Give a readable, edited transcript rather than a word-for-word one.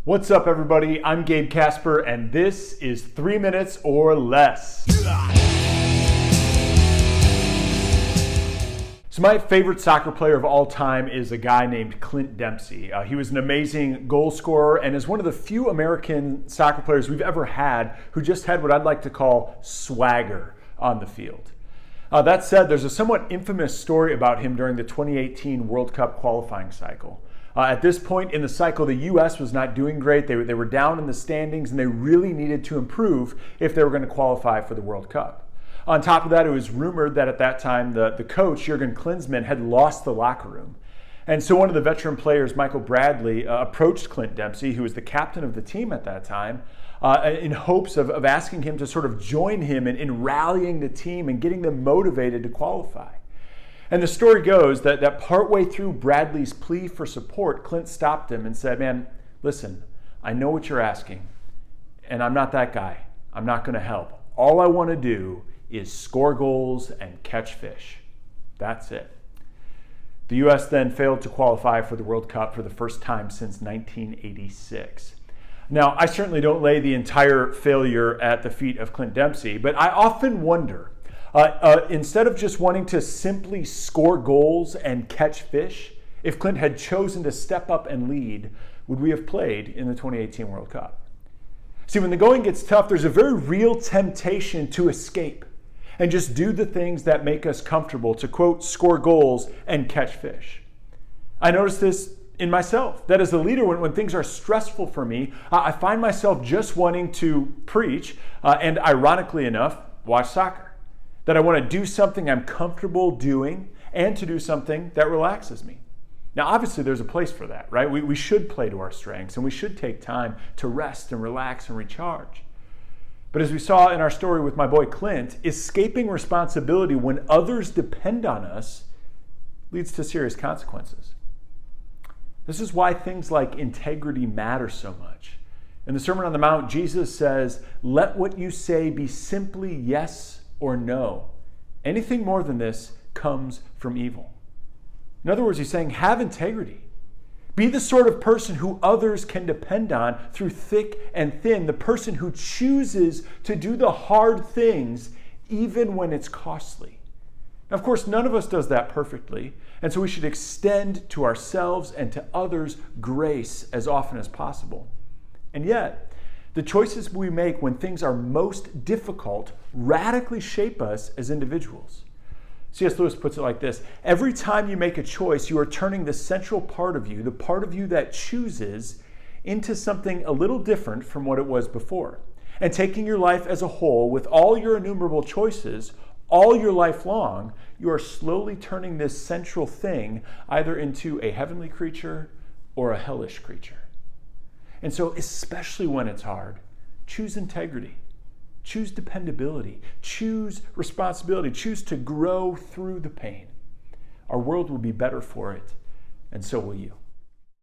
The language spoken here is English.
What's up, everybody? I'm Gabe Casper, and this is 3 Minutes or Less. So my favorite soccer player of all time is a guy named Clint Dempsey. He was an amazing goal scorer and is one of the few American soccer players we've ever had who just had what I'd like to call swagger on the field. That said, there's a somewhat infamous story about him during the 2018 World Cup qualifying cycle. At this point in the cycle, the U.S. was not doing great. They were down in the standings, and they really needed to improve if they were going to qualify for the World Cup. On top of that, it was rumored that at that time, the coach, Jurgen Klinsmann, had lost the locker room. And so one of the veteran players, Michael Bradley, approached Clint Dempsey, who was the captain of the team at that time, in hopes of asking him to sort of join him in rallying the team and getting them motivated to qualify. And the story goes that partway through Bradley's plea for support, Clint stopped him and said, "Man, listen, I know what you're asking, and I'm not that guy. I'm not going to help. All I want to do is score goals and catch fish. That's it." The U.S. then failed to qualify for the World Cup for the first time since 1986. Now, I certainly don't lay the entire failure at the feet of Clint Dempsey, but I often wonder, instead of just wanting to simply score goals and catch fish, if Clint had chosen to step up and lead, would we have played in the 2018 World Cup? See, when the going gets tough, there's a very real temptation to escape and just do the things that make us comfortable, to quote, score goals and catch fish. I notice this in myself, that as a leader, when things are stressful for me, I find myself just wanting to preach and, ironically enough, watch soccer. That I want to do something I'm comfortable doing and to do something that relaxes me. Now, obviously, there's a place for that, right? We should play to our strengths, and we should take time to rest and relax and recharge. But as we saw in our story with my boy Clint, escaping responsibility when others depend on us leads to serious consequences. This is why things like integrity matter so much. In the Sermon on the Mount, Jesus says, "Let what you say be simply yes or no. Anything more than this comes from evil." In other words, he's saying, have integrity. Be the sort of person who others can depend on through thick and thin, the person who chooses to do the hard things even when it's costly. Now, of course, none of us does that perfectly, and so we should extend to ourselves and to others grace as often as possible. And yet, the choices we make when things are most difficult radically shape us as individuals. C.S. Lewis puts it like this: every time you make a choice, you are turning the central part of you, the part of you that chooses, into something a little different from what it was before. And taking your life as a whole, with all your innumerable choices, all your life long, you are slowly turning this central thing either into a heavenly creature or a hellish creature. And so, especially when it's hard, choose integrity, choose dependability, choose responsibility, choose to grow through the pain. Our world will be better for it, and so will you.